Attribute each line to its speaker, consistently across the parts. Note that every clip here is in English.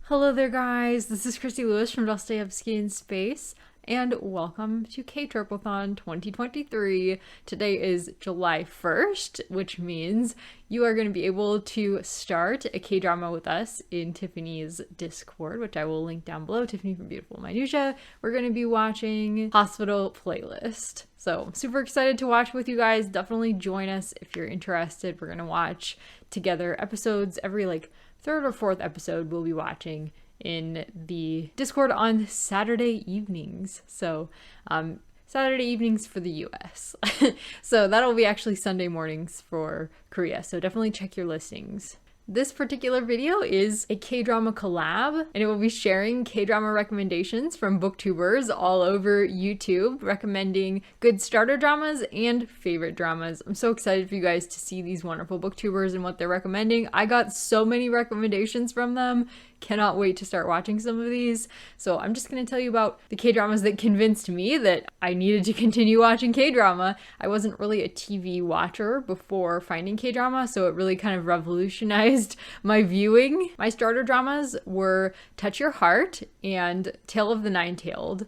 Speaker 1: Hello there, guys. This is Christy Lewis from Dostoevsky in Space, and welcome to ktropeathon 2023. Today is July 1st, which means you are going to be able to start a K-drama with us in Tiffany's Discord, which I will link down below. Tiffany from Beautiful Minutia. We're going to be watching Hospital Playlist. So I'm super excited to watch with you guys. Definitely join us if you're interested. We're going to watch together episodes every third or fourth episode we'll be watching in the Discord on Saturday evenings. So Saturday evenings for the US. So that'll be actually Sunday mornings for Korea. So definitely check your listings. This particular video is a K-drama collab, and it will be sharing K-drama recommendations from booktubers all over YouTube, recommending good starter dramas and favorite dramas. I'm so excited for you guys to see these wonderful booktubers and what they're recommending. I got so many recommendations from them. Cannot wait to start watching some of these. So I'm just going to tell you about the K-dramas that convinced me that I needed to continue watching K-drama. I wasn't really a TV watcher before finding K-drama, so it really kind of revolutionized my viewing. My starter dramas were Touch Your Heart and Tale of the Nine-Tailed.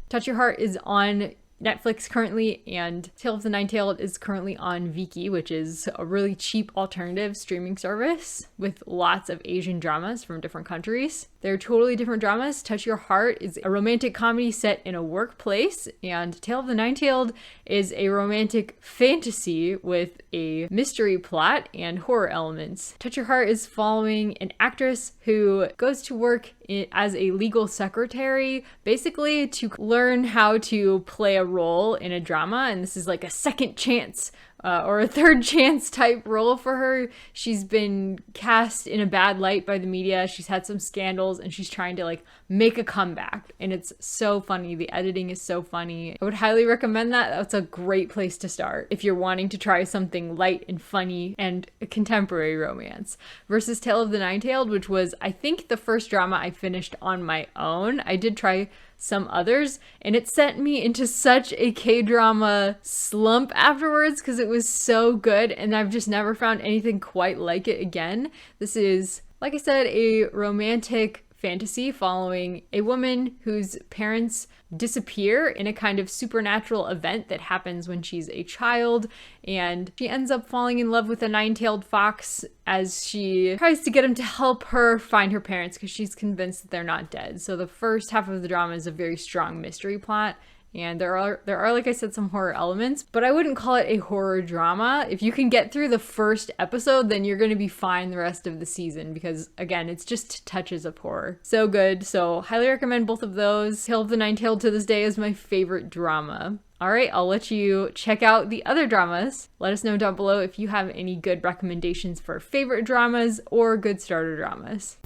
Speaker 1: Touch Your Heart is on Netflix currently, and Tale of the Nine-Tailed is currently on Viki, which is a really cheap alternative streaming service with lots of Asian dramas from different countries. They're totally different dramas. Touch Your Heart is a romantic comedy set in a workplace, and Tale of the Nine-Tailed is a romantic fantasy with a mystery plot and horror elements. Touch Your Heart is following an actress who goes to work as a legal secretary, basically to learn how to play a role in a drama, and this is like a second chance or a third chance type role for her. She's been cast in a bad light by the media. She's had some scandals and she's trying to make a comeback. And it's so funny. The editing is so funny. I would highly recommend that. That's a great place to start if you're wanting to try something light and funny and a contemporary romance. Versus Tale of the Nine-Tailed, which was, I think, the first drama I finished on my own. I did try some others, and it sent me into such a K-drama slump afterwards because it was so good, and I've just never found anything quite like it again. This is, like I said, a romantic fantasy following a woman whose parents disappear in a kind of supernatural event that happens when she's a child, and she ends up falling in love with a nine-tailed fox as she tries to get him to help her find her parents because she's convinced that they're not dead. So the first half of the drama is a very strong mystery plot, and there are, like I said, some horror elements, but I wouldn't call it a horror drama. If you can get through the first episode, then you're going to be fine the rest of the season because, again, it's just touches of horror. So good. So highly recommend both of those. Tale of the Nine-Tailed to this day is my favorite drama. All right, I'll let you check out the other dramas. Let us know down below if you have any good recommendations for favorite dramas or good starter dramas.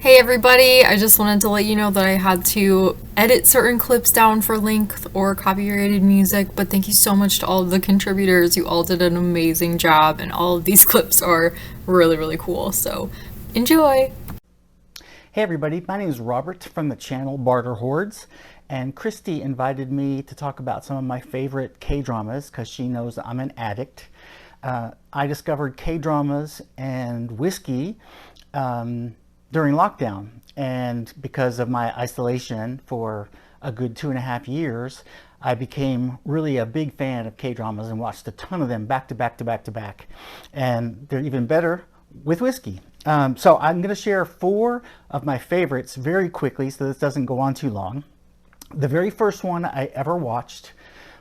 Speaker 1: Hey everybody, I just wanted to let you know that I had to edit certain clips down for length or copyrighted music, but thank you so much to all of the contributors. You all did an amazing job, and all of these clips are really, really cool, so enjoy!
Speaker 2: Hey everybody, my name is Robert from the channel Barter, and Christy invited me to talk about some of my favorite K-dramas because she knows I'm an addict. I discovered K-dramas and whiskey during lockdown, and because of my isolation for a good 2.5 years, I became really a big fan of K-dramas and watched a ton of them back to back to back to back, and they're even better with whiskey. So I'm going to share 4 of my favorites very quickly so this doesn't go on too long. The very first one I ever watched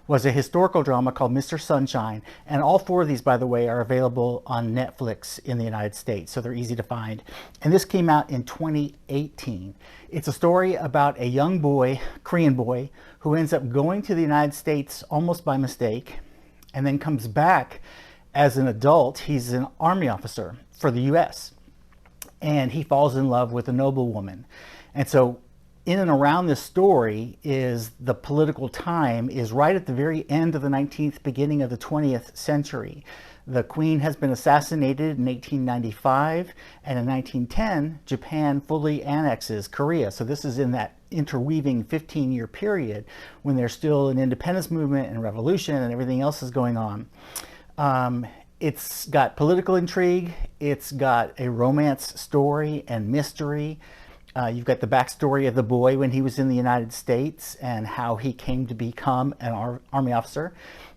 Speaker 2: was a historical drama called Mr. Sunshine, and all 4 of these, by the way, are available on Netflix in the United States, so they're easy to find. And this came out in 2018. It's a story about a young boy, Korean boy, who ends up going to the United States almost by mistake, and then comes back as an adult. He's an army officer for the US, and he falls in love with a noblewoman. And so in and around this story is the political time is right at the very end of the 19th, beginning of the 20th century. The Queen has been assassinated in 1895, and in 1910, Japan fully annexes Korea. So this is in that interweaving 15-year period when there's still an independence movement and revolution and everything else is going on. It's got political intrigue, it's got a romance story and mystery. You've got the backstory of the boy when he was in the United States and how he came to become an army officer.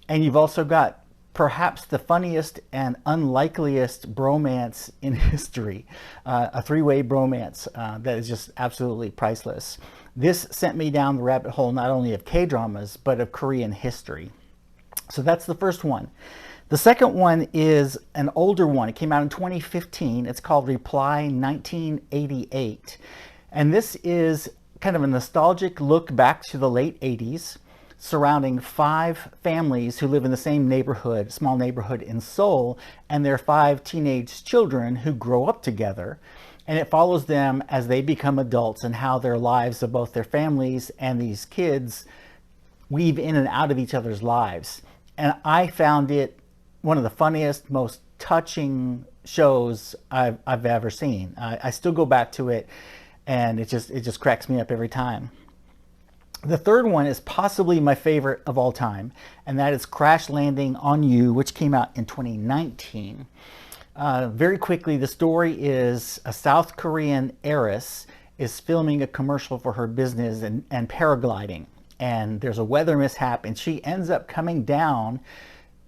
Speaker 2: And you've also got perhaps the funniest and unlikeliest bromance in history, a three-way bromance that is just absolutely priceless. This sent me down the rabbit hole not only of K-dramas, but of Korean history. So that's the first one. The second one is an older one. It came out in 2015. It's called Reply 1988. And this is kind of a nostalgic look back to the late 80s surrounding 5 families who live in the same neighborhood, small neighborhood in Seoul, and their 5 teenage children who grow up together. And it follows them as they become adults and how their lives of both their families and these kids weave in and out of each other's lives. And I found it one of the funniest, most touching shows I've ever seen. I still go back to it, and it just cracks me up every time. The third one is possibly my favorite of all time, and that is Crash Landing on You, which came out in 2019. Very quickly, the story is a South Korean heiress is filming a commercial for her business and paragliding. And there's a weather mishap, and she ends up coming down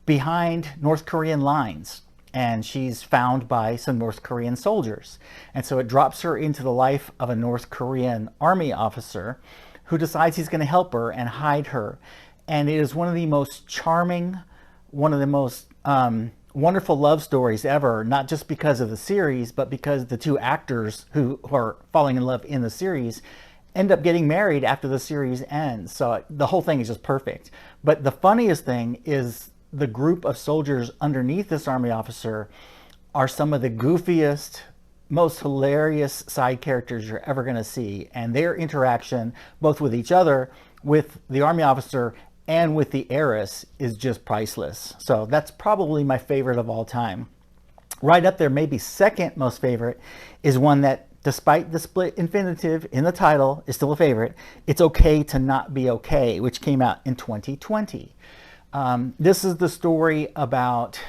Speaker 2: behind North Korean lines, and she's found by some North Korean soldiers. And so it drops her into the life of a North Korean army officer who decides he's going to help her and hide her. And it is one of the most charming, one of the most wonderful love stories ever, not just because of the series, but because the 2 actors who are falling in love in the series end up getting married after the series ends. So the whole thing is just perfect. But the funniest thing is the group of soldiers underneath this army officer are some of the goofiest, most hilarious side characters you're ever going to see. And their interaction, both with each other, with the army officer, and with the heiress is just priceless. So that's probably my favorite of all time. Right up there, maybe second most favorite, is one that, despite the split infinitive in the title, is still a favorite. It's Okay to Not Be Okay, which came out in 2020. This is the story about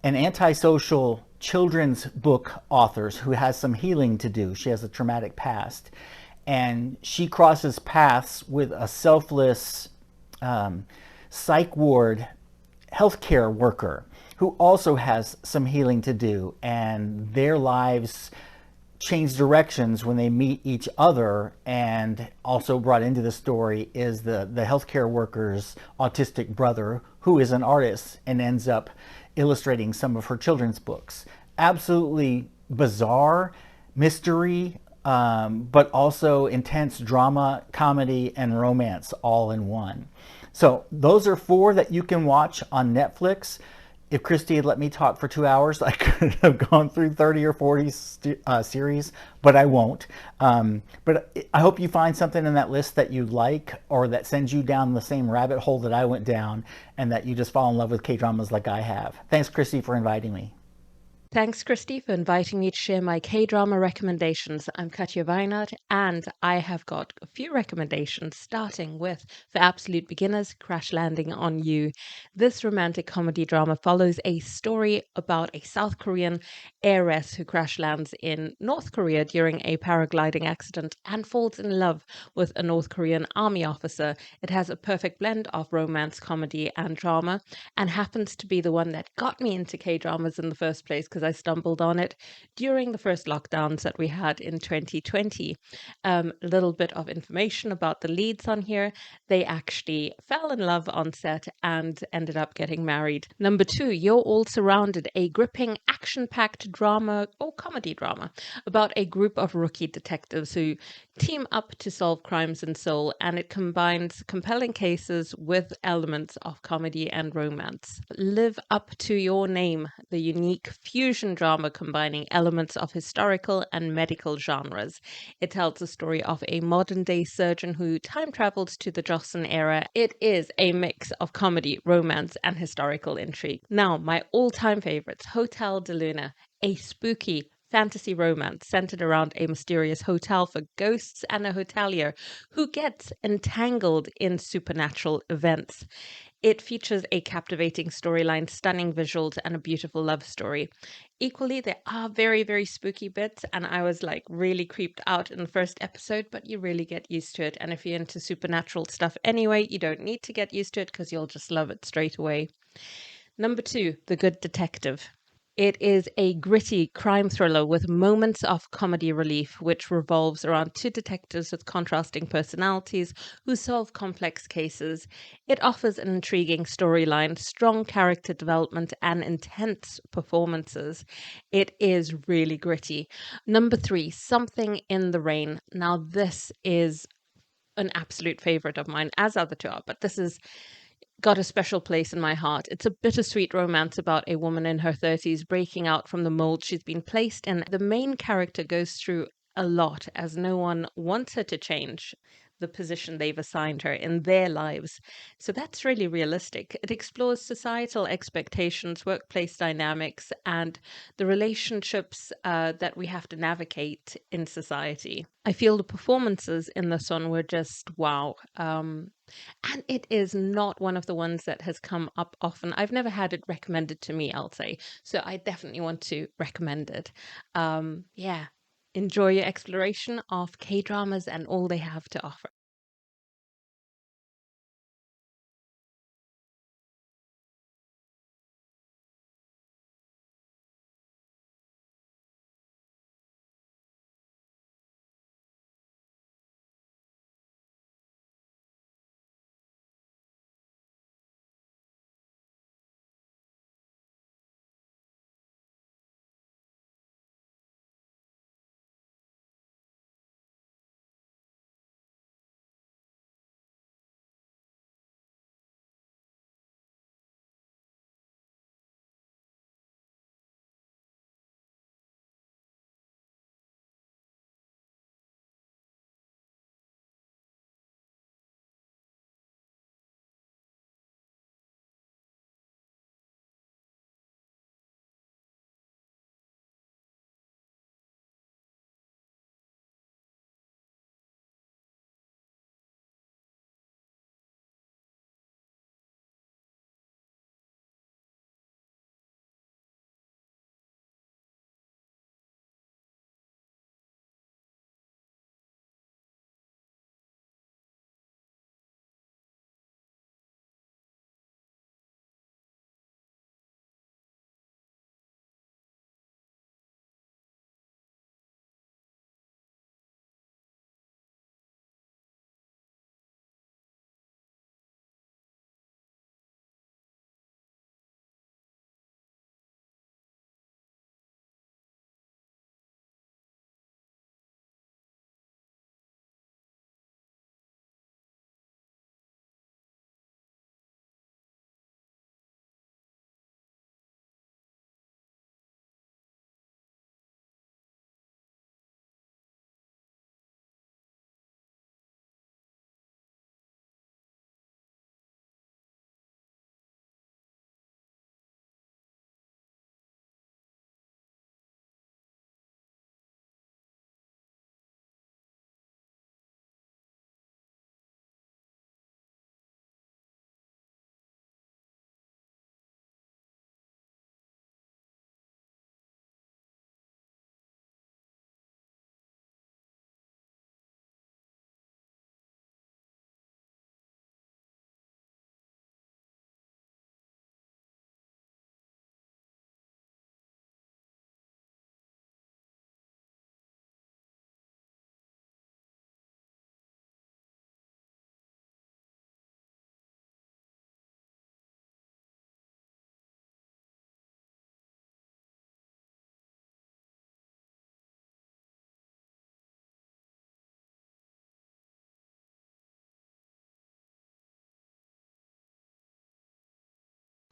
Speaker 2: an antisocial children's book author who has some healing to do. She has a traumatic past, and she crosses paths with a selfless psych ward healthcare worker who also has some healing to do, and their lives change directions when they meet each other. And also brought into the story is the healthcare worker's autistic brother, who is an artist and ends up illustrating some of her children's books. Absolutely bizarre mystery, but also intense drama, comedy, and romance all in one. So those are 4 that you can watch on Netflix. If Christy had let me talk for 2 hours, I could have gone through 30 or 40 series, but I won't. But I hope you find something in that list that you like, or that sends you down the same rabbit hole that I went down, and that you just fall in love with K-dramas like I have. Thanks, Christy, for inviting me.
Speaker 3: Thanks, Christy, for inviting me to share my K-drama recommendations. I'm Katja Weinert, and I have got a few recommendations, starting with, for absolute beginners, Crash Landing on You. This romantic comedy drama follows a story about a South Korean heiress who crash lands in North Korea during a paragliding accident and falls in love with a North Korean army officer. It has a perfect blend of romance, comedy, and drama, and happens to be the one that got me into K-dramas in the first place, because I stumbled on it during the first lockdowns that we had in 2020. A little bit of information about the leads on here. They actually fell in love on set and ended up getting married. Number 2, You're All Surrounded, a gripping, action-packed drama or comedy drama about a group of rookie detectives who team up to solve crimes in Seoul, and it combines compelling cases with elements of comedy and romance. Live Up to Your Name, the unique fusion drama combining elements of historical and medical genres. It tells the story of a modern-day surgeon who time travels to the Joseon era. It is a mix of comedy, romance, and historical intrigue. Now, my all-time favorites, Hotel de Luna, a spooky fantasy romance centered around a mysterious hotel for ghosts and a hotelier who gets entangled in supernatural events. It features a captivating storyline, stunning visuals, and a beautiful love story. Equally, there are very, very spooky bits, and I was like really creeped out in the first episode, but you really get used to it. And if you're into supernatural stuff anyway, you don't need to get used to it because you'll just love it straight away. Number 2, The Good Detective. It is a gritty crime thriller with moments of comedy relief, which revolves around 2 detectives with contrasting personalities who solve complex cases. It offers an intriguing storyline, strong character development, and intense performances. It is really gritty. Number 3, Something in the Rain. Now, this is an absolute favorite of mine, as other 2 are, but this is got a special place in my heart. It's a bittersweet romance about a woman in her 30s breaking out from the mold she's been placed in. The main character goes through a lot as no one wants her to change the position they've assigned her in their lives. So that's really realistic. It explores societal expectations, workplace dynamics, and the relationships that we have to navigate in society. I feel the performances in this one were just wow. And it is not one of the ones that has come up often. I've never had it recommended to me, I'll say. So I definitely want to recommend it. Yeah, enjoy your exploration of K-dramas and all they have to offer.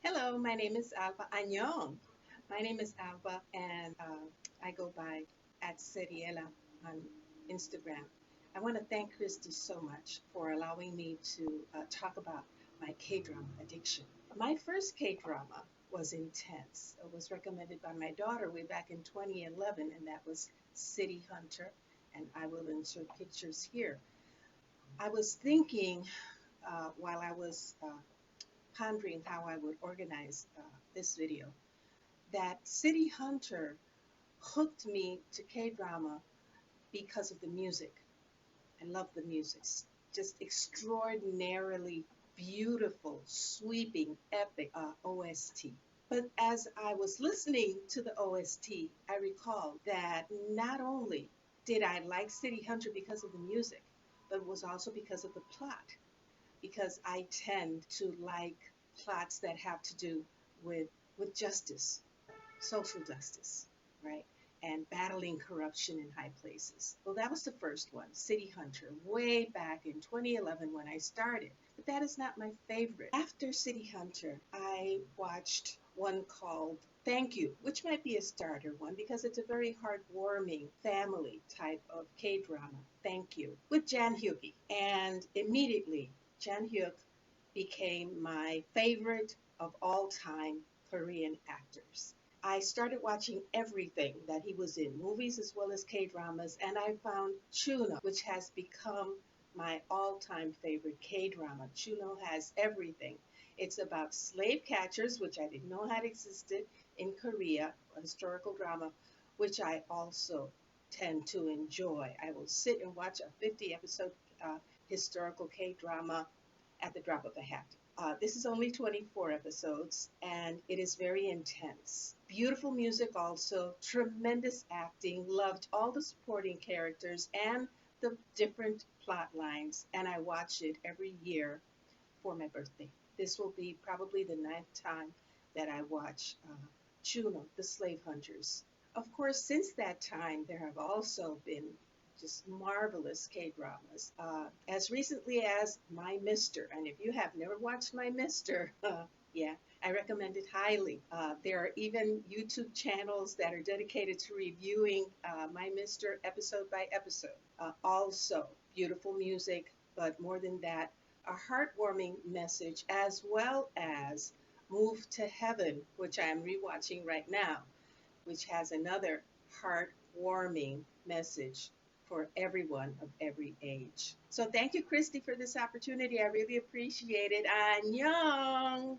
Speaker 4: Hello, my name is Alba Añón. My name is Alba, and I go by at Seriela on Instagram. I want to thank Christy so much for allowing me to talk about my K-drama addiction. My first K-drama was intense. It was recommended by my daughter way back in 2011, and that was City Hunter, and I will insert pictures here. I was thinking while I was pondering how I would organize this video, that City Hunter hooked me to K-drama because of the music. I love the music. It's just extraordinarily beautiful, sweeping, epic OST. But as I was listening to the OST, I recalled that not only did I like City Hunter because of the music, but it was also because of the plot. Because I tend to like plots that have to do with justice, social justice, right? And battling corruption in high places. Well, that was the first one, City Hunter, way back in 2011 when I started. But that is not my favorite. After City Hunter, I watched one called Thank You, which might be a starter one because it's a very heartwarming family type of K-drama, Thank You, with Jan Hyuk. And immediately, Jan Hyuk became my favorite of all time Korean actors. I started watching everything that he was in, movies as well as K-dramas, and I found Chuno, which has become my all-time favorite K-drama. Chuno has everything. It's about slave catchers, which I didn't know had existed in Korea, a historical drama, which I also tend to enjoy. I will sit and watch a 50-episode historical K-drama at the drop of a hat. This is only 24 episodes, and it is very intense. Beautiful music also, tremendous acting, loved all the supporting characters and the different plot lines, and I watch it every year for my birthday. This will be probably the 9th time that I watch Chuno, the Slave Hunters. Of course, since that time, there have also been just marvelous K-dramas. As recently as My Mister, and if you have never watched My Mister, yeah, I recommend it highly. There are even YouTube channels that are dedicated to reviewing My Mister episode by episode. Also, beautiful music, but more than that, a heartwarming message, as well as Move to Heaven, which I am rewatching right now, which has another heartwarming message for everyone of every age. So thank you, Christy, for this opportunity. I really appreciate it. Annyeong!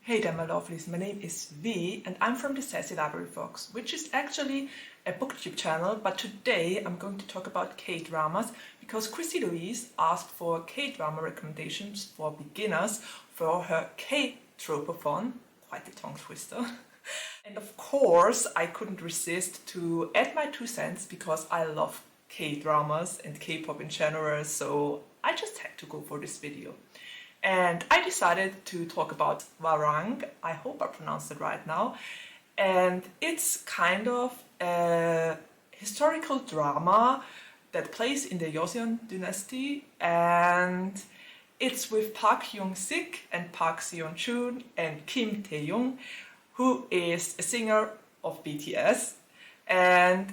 Speaker 5: Hey there, my lovelies. My name is V, and I'm from the Sassy Library Fox, which is actually a booktube channel, but today I'm going to talk about K-dramas because Christy Louise asked for K-drama recommendations for beginners for her ktropeathon, quite a tongue twister. And of course, I couldn't resist to add my 2 cents because I love K-dramas and K-pop in general, so I just had to go for this video. And I decided to talk about Hwarang, I hope I pronounced it right now, and it's kind of a historical drama that plays in the Joseon dynasty, and it's with Park Hyung-sik and Park Seon-chun and Kim Tae-young, who is a singer of BTS. And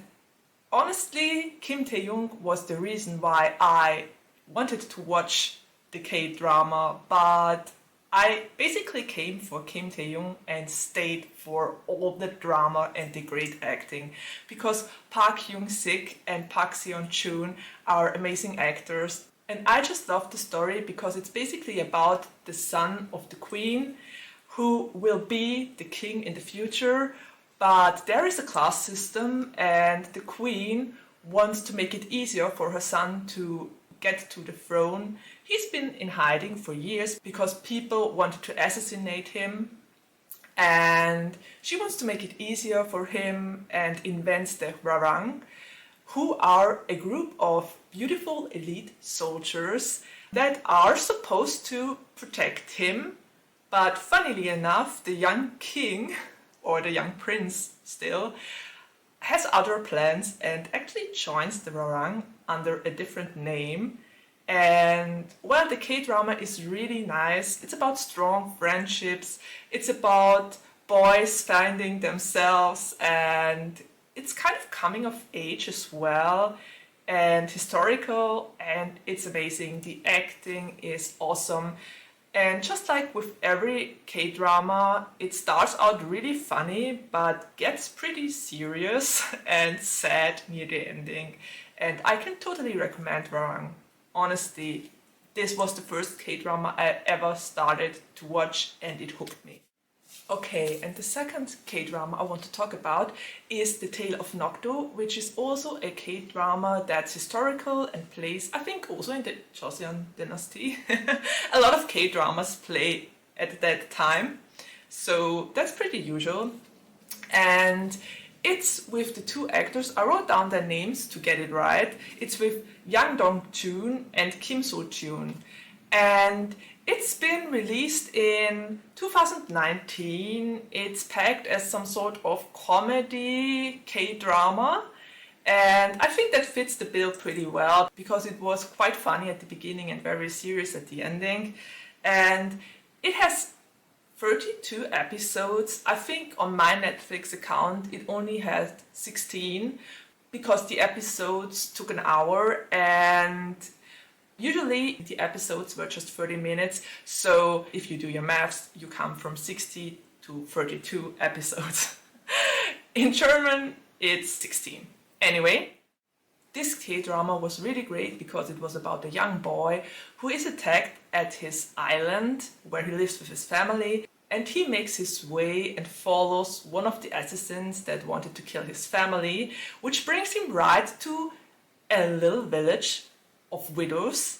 Speaker 5: honestly, Kim Tae-young was the reason why I wanted to watch the K-drama, but I basically came for Kim Tae-young and stayed for all the drama and the great acting, because Park Hyung-sik and Park Seon-chun are amazing actors, and I just love the story because it's basically about the son of the queen who will be the king in the future, but there is a class system and the queen wants to make it easier for her son to get to the throne. He's been in hiding for years because people wanted to assassinate him, and she wants to make it easier for him and invents the Hwarang, who are a group of beautiful elite soldiers that are supposed to protect him. But funnily enough, the young king, or the young prince still, has other plans and actually joins the Hwarang under a different name. And well, the K-drama is really nice. It's about strong friendships. It's about boys finding themselves, and it's kind of coming of age as well, and historical, and it's amazing. The acting is awesome. And just like with every K-drama, it starts out really funny, but gets pretty serious and sad near the ending. And I can totally recommend Hwarang. Honestly, this was the first K-drama I ever started to watch, and it hooked me. Okay, and the second K-drama I want to talk about is the Tale of Nokdo, which is also a K-drama that's historical and plays, I think, also in the Joseon dynasty. A lot of K-dramas play at that time, so that's pretty usual. And it's with the two actors, I wrote down their names to get it right. It's with Yang Dong-jun and Kim So-jun. And it's been released in 2019. It's pegged as some sort of comedy K-drama. And I think that fits the bill pretty well because it was quite funny at the beginning and very serious at the ending. And it has 32 episodes. I think on my Netflix account it only had 16 because the episodes took an hour, and usually the episodes were just 30 minutes. So if you do your maths, you come from 60 to 32 episodes. In German, it's 16. Anyway, this K-drama was really great because it was about a young boy who is attacked at his island where he lives with his family, and he makes his way and follows one of the assassins that wanted to kill his family, which brings him right to a little village of widows,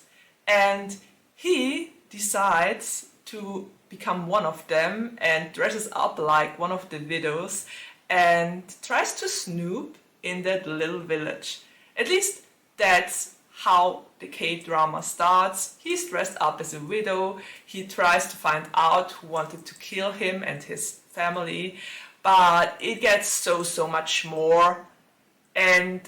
Speaker 5: and he decides to become one of them and dresses up like one of the widows and tries to snoop in that little village. At least that's how the K-drama starts. He's dressed up as a widow. He tries to find out who wanted to kill him and his family, but it gets so much more. And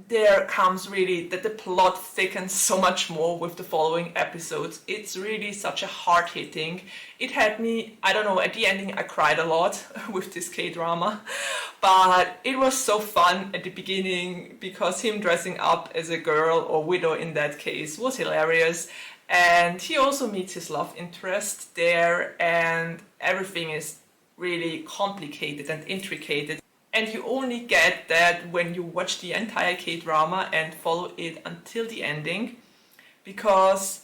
Speaker 5: there comes really that the plot thickens so much more with the following episodes. It's really such a hard-hitting. It had me, I don't know, at the ending I cried a lot with this K-drama, but it was so fun at the beginning because him dressing up as a girl or widow in that case was hilarious. And he also meets his love interest there, and everything is really complicated and intricate. And you only get that when you watch the entire K-drama and follow it until the ending, because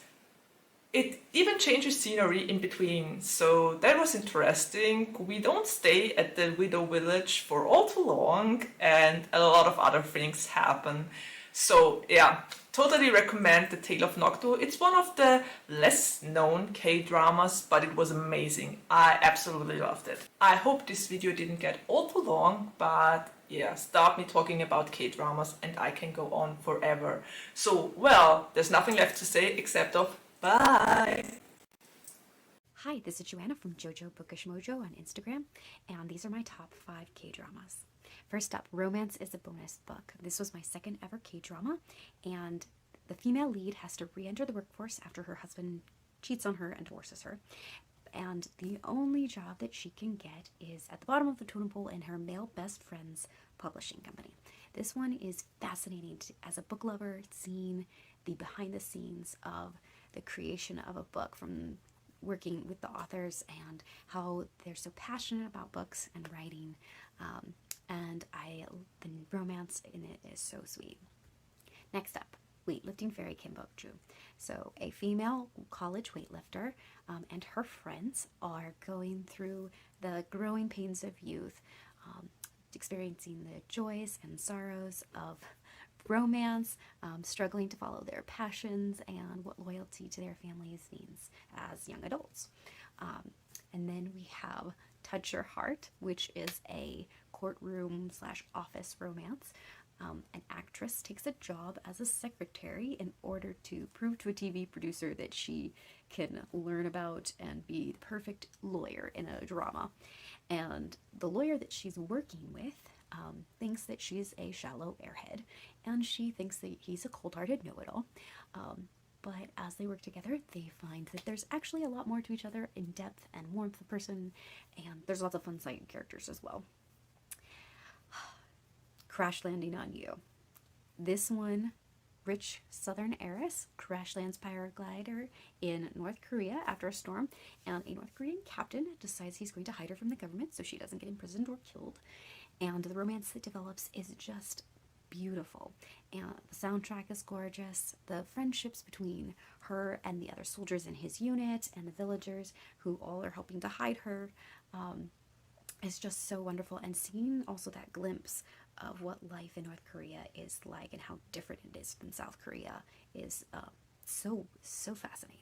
Speaker 5: it even changes scenery in between. So that was interesting. We don't stay at the widow village for all too long, and a lot of other things happen. So yeah, totally recommend the Tale of Nokdo. It's one of the less known K-dramas, but it was amazing. I absolutely loved it. I hope this video didn't get all too long, but yeah, start me talking about K-dramas and I can go on forever. So, well, there's nothing left to say except of bye!
Speaker 6: Hi, this is Joanna from JoJo Bookish Mojo on Instagram, and these are my top 5 K-dramas. First up, Romance is a Bonus Book. This was my second ever K-drama, and the female lead has to re-enter the workforce after her husband cheats on her and divorces her. And the only job that she can get is at the bottom of the totem pole in her male best friend's publishing company. This one is fascinating as a book lover, seeing the behind the scenes of the creation of a book, from working with the authors and how they're so passionate about books and writing. And the romance in it is so sweet. Next up, Weightlifting Fairy Kim Bok-ju. So a female college weightlifter and her friends are going through the growing pains of youth, experiencing the joys and sorrows of romance, struggling to follow their passions and what loyalty to their families means as young adults. And then we have Touch Your Heart, which is a courtroom/office romance. An actress takes a job as a secretary in order to prove to a TV producer that she can learn about and be the perfect lawyer in a drama. And the lawyer that she's working with thinks that she's a shallow airhead, and she thinks that he's a cold-hearted know-it-all. But as they work together, they find that there's actually a lot more to each other in depth and warmth of person, and there's lots of fun side characters as well. Crash Landing on You. This one, rich southern heiress crash lands paraglider in North Korea after a storm, and a North Korean captain decides he's going to hide her from the government so she doesn't get imprisoned or killed. And the romance that develops is just beautiful. And the soundtrack is gorgeous. The friendships between her and the other soldiers in his unit and the villagers who all are helping to hide her is just so wonderful. And seeing also that glimpse of what life in North Korea is like and how different it is than South Korea is so fascinating.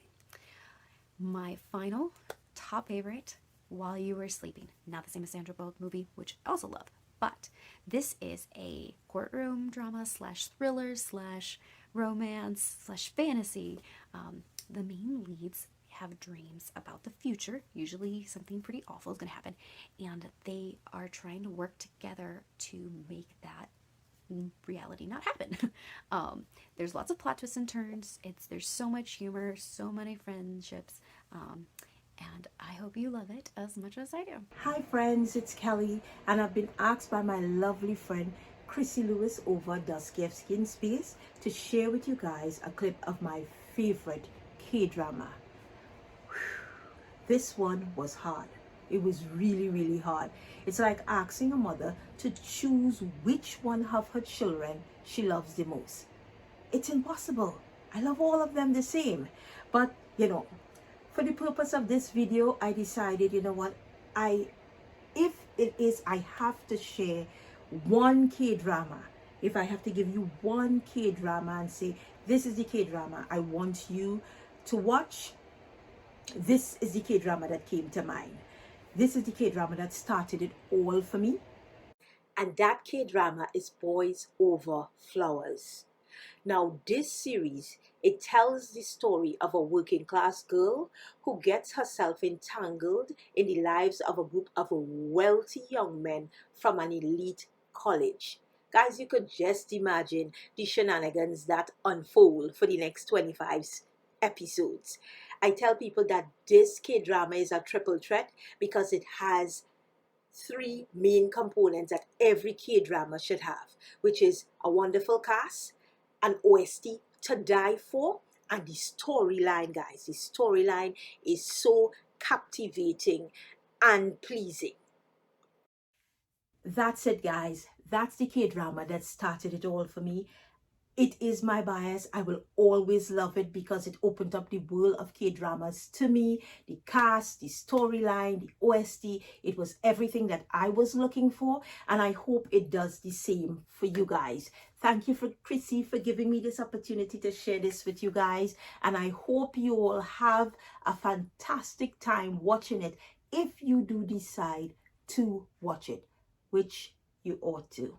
Speaker 6: My final top favorite, While You Were Sleeping. Not the same as Sandra Bullock movie, which I also love, but this is a courtroom drama slash thriller slash romance slash fantasy. The main leads have dreams about the future. Usually something pretty awful is going to happen, and they are trying to work together to make that reality not happen. There's lots of plot twists and turns. There's so much humor, so many friendships, and I hope you love it as much as I do.
Speaker 7: Hi friends, it's Kelly, and I've been asked by my lovely friend Christy Lewis over Dostoevsky in Space to share with you guys a clip of my favorite K-drama. This one was hard. It was really hard. It's like asking a mother to choose which one of her children she loves the most. It's impossible. I love all of them the same. But, you know, for the purpose of this video, I decided, you know what, if it is I have to share one K-drama, if I have to give you one K-drama and say, this is the K-drama I want you to watch, this is the K-drama that came to mind. This is the K-drama that started it all for me. And that K-drama is Boys Over Flowers. Now this series, it tells the story of a working class girl who gets herself entangled in the lives of a group of wealthy young men from an elite college. Guys, you could just imagine the shenanigans that unfold for the next 25 episodes. I tell people that this K-drama is a triple threat because it has three main components that every K-drama should have, which is a wonderful cast, an OST to die for, and the storyline, guys. The storyline is so captivating and pleasing. That's it, guys. That's the K-drama that started it all for me. It is my bias. I will always love it because it opened up the world of K-dramas to me. The cast, the storyline, the OST, it was everything that I was looking for, and I hope it does the same for you guys. Thank you for Chrissy for giving me this opportunity to share this with you guys, and I hope you all have a fantastic time watching it if you do decide to watch it, which you ought to.